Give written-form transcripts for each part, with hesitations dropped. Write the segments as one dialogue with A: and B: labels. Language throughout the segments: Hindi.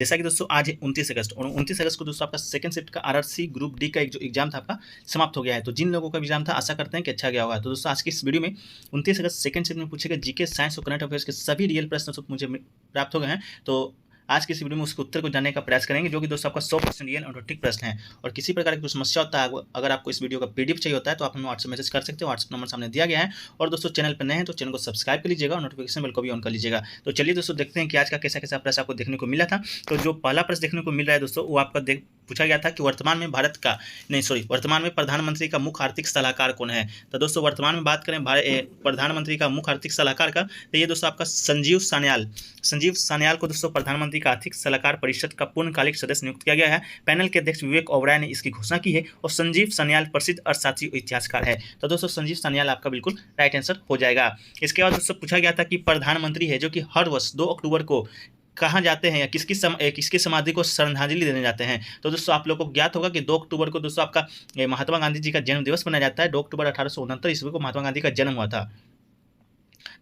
A: जैसा कि दोस्तों आज है 29 अगस्त और 29 अगस्त को दोस्तों आपका सेकंड शिफ्ट का आरआरसी ग्रुप डी का एक जो एग्जाम था आपका समाप्त हो गया है। तो जिन लोगों का एग्जाम था आशा करते हैं कि अच्छा गया होगा। तो दोस्तों आज की इस वीडियो में 29 अगस्त सेकंड शिफ्ट में पूछे गए जीके, साइंस और करंट अफेयर्स के सभी रियल प्रश्न मुझे प्राप्त हो गए हैं। तो आज की इस वीडियो में उसके उत्तर को जानने का प्रयास करेंगे, जो कि दोस्तों आपका 100% रियल और ठीक प्रश्न है। और किसी प्रकार की कोई समस्या होता है, अगर आपको इस वीडियो का पीडीएफ चाहिए होता है तो आप हमें व्हाट्सएप मैसेज कर सकते हो। व्हाट्सएप नंबर सामने दिया गया है। और दोस्तों चैनल पर नए हैं तो चैनल को सब्सक्राइब कर लीजिएगा और नोटिफिकेशन बेल को भी ऑन कर लीजिएगा। तो चलिए दोस्तों देखते हैं कि आज का कैसा कैसा प्रश्न आपको देखने को मिला था। तो जो पहला प्रश्न देखने को मिल रहा है दोस्तों, वो आपका पूछा गया था कि वर्तमान में प्रधानमंत्री का मुख्य आर्थिक सलाहकार कौन है। तो दोस्तों वर्तमान में बात करें प्रधानमंत्री का मुख्य आर्थिक सलाहकार का, तो ये दोस्तों आपका संजीव सान्याल को दोस्तों प्रधानमंत्री का आर्थिक सलाहकार परिषद का पूर्णकालिक सदस्य नियुक्त किया गया है। पैनल के अध्यक्ष विवेक ओबराय ने इसकी घोषणा की है। और संजीव सान्याल प्रसिद्ध अर्थशास्त्री और इतिहासकार है। तो दोस्तों संजीव सान्याल आपका बिल्कुल राइट आंसर हो जाएगा। इसके बाद दोस्तों पूछा गया था कि प्रधानमंत्री है जो कि हर वर्ष 2 अक्टूबर को कहाँ जाते हैं या किसकी समाधि को श्रद्धांजलि देने जाते हैं। तो दोस्तों आप लोगों को ज्ञात होगा कि 2 अक्टूबर को दोस्तों आपका महात्मा गांधी जी का जन्म दिवस मनाया जाता है। 2 अक्टूबर 1869 ईस्वी को महात्मा गांधी का जन्म हुआ था।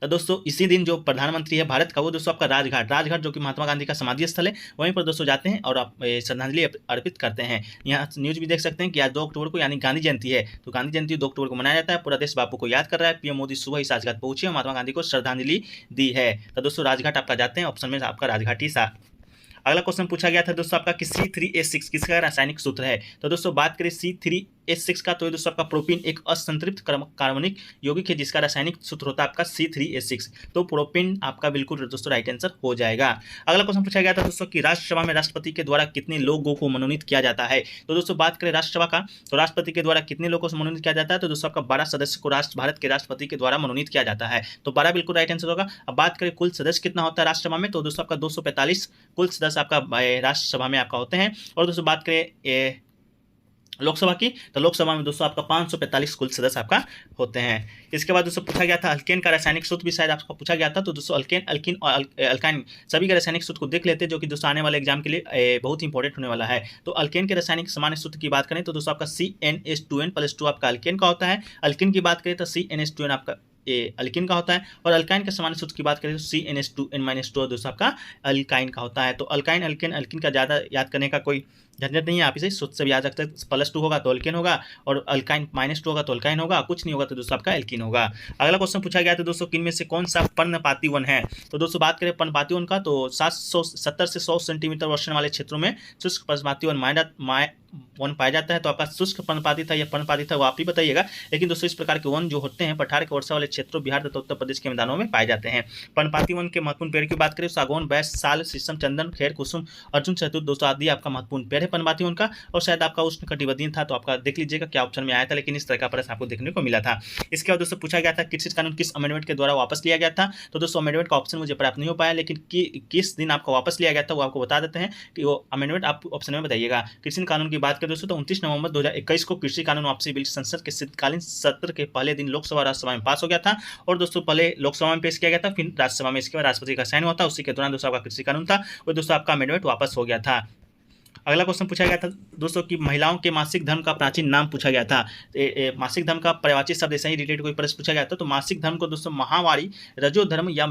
A: तो दोस्तों इसी दिन जो प्रधानमंत्री है भारत का, वो दोस्तों आपका राजघाट जो कि महात्मा गांधी का समाधि स्थल है, वहीं पर दोस्तों जाते हैं और आप श्रद्धांजलि अर्पित करते हैं। यहाँ न्यूज भी देख सकते हैं कि आज 2 अक्टूबर को यानी गांधी जयंती है। तो गांधी जयंती 2 अक्टूबर को मनाया जाता है। पूरा देश बापू को याद कर रहा है। पीएम मोदी सुबह इस राजघाट पहुंचे और महात्मा गांधी को श्रद्धांजलि दी है। तो दोस्तों राजघाट आपका जाते हैं, ऑप्शन में आपका राजघाट ही सा। अगला क्वेश्चन पूछा गया था दोस्तों आपका कि C3H6 किसका रासायनिक सूत्र है। तो दोस्तों बात करें C3H6 का, तो दोस्तों आपका प्रोपीन एक असंतृप्त कार्बनिक यौगिक है जिसका रासायनिक सूत्र होता है आपका C3H6। तो प्रोपीन आपका बिल्कुल दोस्तों राइट आंसर हो जाएगा। अगला क्वेश्चन पूछा गया था दोस्तों कि राज्यसभा में राष्ट्रपति के द्वारा कितने लोगों को मनोनीत किया जाता है। तो दोस्तों बात करें राज्यसभा का, तो राष्ट्रपति के द्वारा कितने लोगों को मनोनीत किया जाता है। तो दोस्तों आपका 12 सदस्य को भारत के राष्ट्रपति के द्वारा मनोनीत किया जाता है। तो 12 बिल्कुल राइट आंसर होगा। अब बात करें कुल सदस्य कितना होता है राज्यसभा में, तो दोस्तों आपका 245 कुल सदस्य आपका राज्यसभा में आपका होते हैं। और दोस्तों बात करें लोकसभा की, तो लोकसभा में दोस्तों आपका 545 कुल सदस्य आपका होते हैं। इसके बाद दोस्तों पूछा गया था अल्केन का रासायनिक सूत्र भी शायद आपको पूछा गया था। तो दोस्तों अल्किन और अल्काइन सभी के रासायनिक सूत्र को देख लेते हैं, जो कि दोस्तों आने वाले एग्जाम के लिए बहुत इंपॉर्टेंट होने वाला है। तो अल्केन के रासायनिक सामान्य सूत्र की बात करें तो दोस्तों आपका CnH2n+2 आपका अल्केन का होता है। अल्किन की बात करें तो CnH2n आपका अल्किन का होता है। और अल्काइन के सामान्य सूत्र की बात करें तो CnH2n-2 दोस्तों आपका अल्काइन का होता है। तो अल्काइन अल्किन का ज़्यादा याद करने का कोई झंझट नहीं है, आप इसे सूत्र से भी याद रख सकते हैं। +2 होगा तो अल्किन होगा और अल्काइन -2 होगा तो अल्काइन होगा, कुछ नहीं होगा तो दोस्तों आपका एल्किन होगा। अगला क्वेश्चन पूछा गया था दोस्तों किनमें से कौन सा पर्णपाती वन है। तो दोस्तों बात करें पर्णपाती वन का, तो 770 से 100 सेंटीमीटर वर्षण वाले क्षेत्रों में शुष्क पर्णपाती वन पाया जाता है। तो आपका शुष्क पर्णपाती था या पर्णपाती था वो आप ही बताइएगा। लेकिन दोस्तों इस प्रकार के वन जो होते हैं पठार के वर्षा वाले क्षेत्रों बिहार तथा उत्तर प्रदेश के मैदानों में पाए जाते हैं। पर्णपाती वन के महत्वपूर्ण पेड़ की बात करें, सागौन, बैस, साल, शीशम, चंदन, खेर, कुसुम, अर्जुन, शहतूत दोस्तों आदि आपका महत्वपूर्ण पेड़ है पर्णपाती वन का। और शायद आपका उष्ण कटिबंधीय था, तो आपका देख लीजिएगा क्या ऑप्शन में आया था, लेकिन इस तरह का प्रश्न आपको देखने को मिला था। इसके बाद दोस्तों पूछा गया था कृषि कानून किस अमेंडमेंट के द्वारा वापस लिया गया था। तो दोस्तों अमेंडमेंट का ऑप्शन मुझे प्राप्त नहीं हो पाया, लेकिन किस दिन आपको वापस लिया गया था वो आपको बता देते हैं कि वो अमेंडमेंट आप ऑप्शन में बताइएगा। कृषि कानून की बात करें दोस्तों तो 29 नवंबर 2021 को कृषि कानून वापसी बिल संसद के शीतकालीन सत्र के पहले दिन लोकसभा और राज्यसभा में पास हो गया था। और दोस्तों पहले लोकसभा में पेश किया गया था, फिर राज्यसभा में इसके बाद राष्ट्रपति का साइन हुआ था। उसी के दौरान दोस्तों आपका कृषि कानून था वो दोस्तों आपका अमेंडमेंट वापस हो गया था। अगला क्वेश्चन पूछा गया था दोस्तों कि महिलाओं के मासिक धर्म का प्राचीन नाम पूछा गया था। मासिक धर्म का पर्यायवाची शब्द ऐसे ही रिलेटेड कोई प्रश्न पूछा गया था। तो मासिक धर्म को दोस्तों माहवारी, रजो धर्म या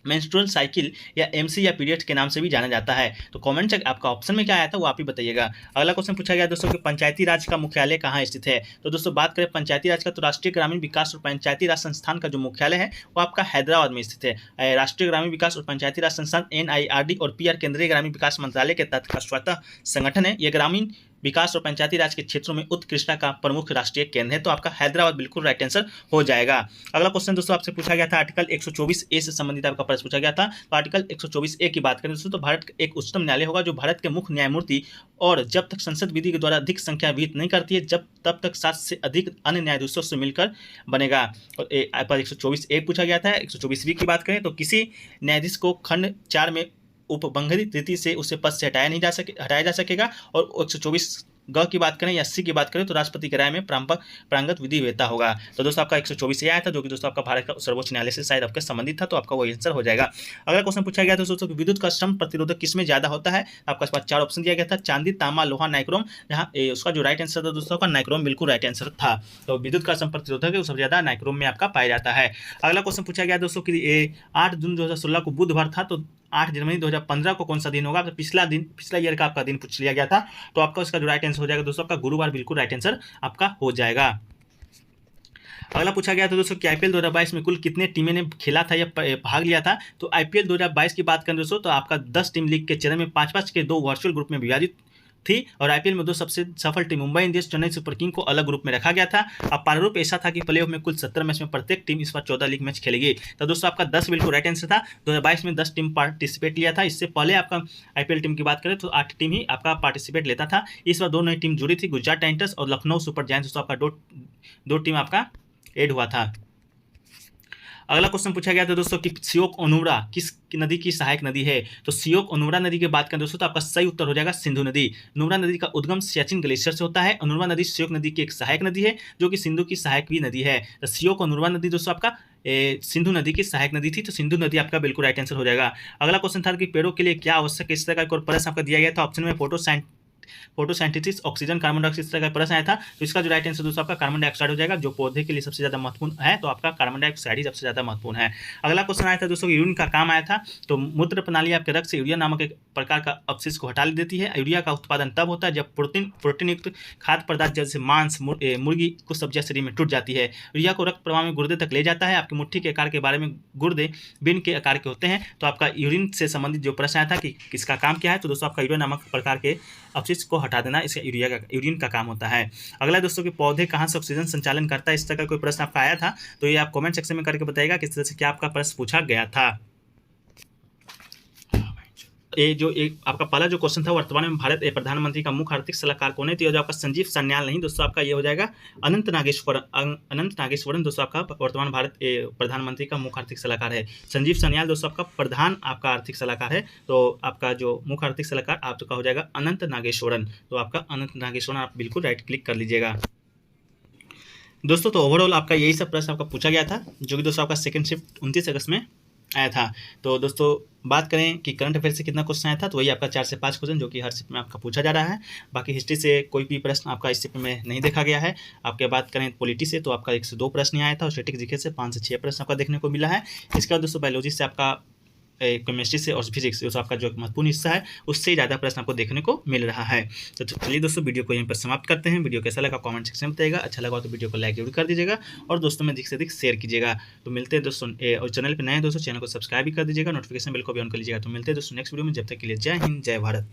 A: मेंस्ट्रुअल साइकिल या MC या पीरियड के नाम से भी जाना जाता है। तो कमेंट चेक आपका ऑप्शन में क्या आया था वो आप ही बताइएगा। अगला क्वेश्चन पूछा गया दोस्तों कि पंचायती राज का मुख्यालय कहाँ स्थित है। तो दोस्तों बात करें पंचायती राज का, तो राष्ट्रीय ग्रामीण विकास और पंचायती राज संस्थान का जो मुख्यालय है वो आपका हैदराबाद में स्थित है। राष्ट्रीय ग्रामीण विकास और पंचायती राज संस्थान NIRD और PR केंद्रीय ग्रामीण विकास मंत्रालय के तहत का स्वतः संगठन है। यह ग्रामीण विकास और पंचायती राज के क्षेत्रों में उत्कृष्टता का प्रमुख राष्ट्रीय केंद्र है। तो आपका हैदराबाद बिल्कुल राइट आंसर हो जाएगा। अगला क्वेश्चन दोस्तों आपसे पूछा गया था आर्टिकल 124A से संबंधित आपका प्रश्न पूछा गया था। तो आर्टिकल 124A की बात करें दोस्तों तो भारत एक उच्चतम न्यायालय होगा जो भारत के मुख्य न्यायमूर्ति और जब तक संसद विधि के द्वारा अधिक संख्या विहित नहीं करती है तब तक 7 से अधिक अन्य न्यायाधीशों से मिलकर बनेगा। और 124A पूछा गया था। 124B की बात करें तो किसी न्यायाधीश को खंड 4 में उपबंधित रीति से उसे पद से हटाया जा सकेगा। और 124 ग की बात करें या सी की बात करें तो राष्ट्रपति की राय में प्रांगत विधि वेता होगा। तो दोस्तों आपका 124 आया था, जो कि दोस्तों आपका भारत का सर्वोच्च न्यायालय से शायद आपके संबंधित था, तो आपका वही आंसर हो जाएगा। अगला क्वेश्चन पूछा गया था दोस्तों कि विद्युत का श्रम प्रतिरोधक किसमें ज्यादा होता है। आपका इस बार 4 ऑप्शन दिया गया था, चांदी, तांबा, लोहा, नाइक्रोम। जहाँ उसका जो राइट आंसर था दोस्तों का नाइक्रोम बिल्कुल राइट आंसर था। तो विद्युत का श्रम प्रतिरोधक है सबसे ज्यादा नाइक्रोम में आपका पाया जाता है। अगला क्वेश्चन पूछा गया दोस्तों कि 8 जून 2016 को बुधवार था, तो 8 जनवरी 2015 को कौन सा दिन होगा? तो पिछला ईयर का आपका दिन पूछ लिया गया था, तो आपका उसका जो राइट आंसर हो जाएगा दोस्तों आपका गुरुवार, बिल्कुल राइट आंसर आपका हो जाएगा। अगला पूछा गया था दोस्तों कि आईपीएल 2022 में कुल कितने टीमें ने खेला था या भाग लिया था? तो आईपीएल 2022 की बात करें दोस्तों तो आपका 10 टीम लीग के चरण में 5-5 के 2 वर्चुअल ग्रुप में विभाजित थी, और आईपीएल में 2 सबसे सफल team Mumbai Indians, Chennai super king को अलग ग्रुप में रखा गया था। अब प्रारूप ऐसा था कि प्लेऑफ में कुल 70 मैच में प्रत्येक टीम इस बार 14 लीग मैच खेलेगी। तो दोस्तों आपका 10 बिल्कुल राइट आंसर था। 2022 में 10 टीम पार्टिसिपेट लिया था। इससे पहले आपका आईपीएल टीम की बात करें तो 8 टीम ही आपका पार्टिसिपेट लेता था। इस बार 2 नई टीम जुड़ी थी, गुजरात टाइटंस और लखनऊ सुपर जायंट्स। दोस्तों आपका दो टीम आपका ऐड हुआ था। अगला क्वेश्चन पूछा गया था दोस्तों कि सियोक ओनुरा किस नदी की सहायक नदी है? तो सियोक ओनुरा नदी की बात करें दोस्तों तो आपका सही उत्तर हो जाएगा सिंधु नदी। नुब्रा नदी का उद्गम सियाचिन ग्लेशियर से होता है। ओनुरा नदी सियोक नदी की एक सहायक नदी है, जो कि सिंधु की सहायक भी नदी है। तो सियोक ओनुरा नदी दोस्तों आपका सिंधु नदी की सहायक नदी थी, तो सिंधु नदी आपका बिल्कुल राइट आंसर हो जाएगा। अगला क्वेश्चन था कि पेड़ों के लिए क्या आवश्यक है? इस तरह का एक और प्रश्न आपका दिया गया था ऑप्शन में फोटोसिंथेसिस, ऑक्सीजन, कार्बन डाइऑक्साइड, इस तरह का प्रश्न आया था। तो इसका जो राइट आंसर दोस्तों आपका कार्बन डाइऑक्साइड हो जाएगा, जो पौधे के लिए सबसे ज्यादा महत्वपूर्ण है, तो आपका कार्बन डाइऑक्साइड ही सबसे ज्यादा महत्वपूर्ण है। अगला क्वेश्चन आया था दोस्तों यूरिन का काम आया था। तो मूत्र प्रणाली आपके रक्त से यूरिया नामक एक प्रकार का अपशिष्ट को हटा देती है। यूरिया का उत्पादन तब होता है जब प्रोटीन युक्त खाद्य पदार्थ जैसे मांस, मुर्गी कुछ सब्जियां शरीर में टूट जाती है। यूरिया को रक्त प्रवाह में गुर्दे तक ले जाता है। आपकी मुट्ठी के आकार के बारे में गुर्दे बिन के आकार के होते हैं। तो आपका यूरिन से संबंधित जो प्रश्न आया था कि किसका काम क्या है, तो दोस्तों आपका यूरिया नामक प्रकार के अपशिष्ट को हटा देना इसका यूरिन का काम होता है। अगला दोस्तों कि पौधे कहाँ से ऑक्सीजन संचालन करता है? इस तरह का कोई प्रश्न आपका आया था, तो ये आप कमेंट सेक्शन में करके बताइएगा किस तरह से क्या आपका प्रश्न पूछा गया था। ये जो एक आपका पहला जो क्वेश्चन था, वर्तमान में भारत प्रधानमंत्री का मुख्य आर्थिक सलाहकार कौन है? तो जो आपका संजीव सान्याल नहीं दोस्तों, आपका ये हो जाएगा अनंत नागेश्वरन दोस्तों आपका वर्तमान भारत प्रधानमंत्री का मुख्य आर्थिक सलाहकार है। संजीव सान्याल दोस्तों आपका प्रधान आपका आर्थिक सलाहकार है। तो आपका जो मुख्य आर्थिक सलाहकार आपका हो जाएगा अनंत नागेश्वरन। तो आपका अनंत नागेश्वरन आप बिल्कुल राइट क्लिक कर लीजिएगा दोस्तों। तो ओवरऑल आपका यही सब प्रश्न आपका पूछा गया था, जो कि दोस्तों आपका सेकंड शिफ्ट 29 अगस्त में आया था। तो दोस्तों बात करें कि करंट अफेयर से कितना क्वेश्चन आया था, तो वही आपका 4 से 5 क्वेश्चन जो कि हर शिफ्ट में आपका पूछा जा रहा है। बाकी हिस्ट्री से कोई भी प्रश्न आपका इस शिफ्ट में नहीं देखा गया है। आपके बात करें पॉलिटी से तो आपका 1 से 2 प्रश्न आया था, और स्टैटिक जीके से 5 से 6 प्रश्न आपका देखने को मिला है। इसके बाद दोस्तों बायोलॉजी से आपका केमिस्ट्री से और फिजिक्स जो आपका जो महत्वपूर्ण हिस्सा है उससे ज़्यादा प्रश्न आपको देखने को मिल रहा है। तो चलिए दोस्तों वीडियो को यहीं पर समाप्त करते हैं। वीडियो कैसा लगा कमेंट सेक्शन में बताइएगा। अच्छा लगा तो वीडियो को लाइक जरूर कर दीजिएगा और दोस्तों में अधिक से अधिक शेयर कीजिएगा। तो मिलते हैं दोस्तों, और चैनल पर नए दोस्तों चैनल को सब्सक्राइब भी कर दीजिएगा, नोटिफिकेशन बिल को भी ऑन कर लीजिएगा। तो मिलते हैं दोस्तों नेक्स्ट वीडियो में, जब तक के लिए जय हिंद जय भारत।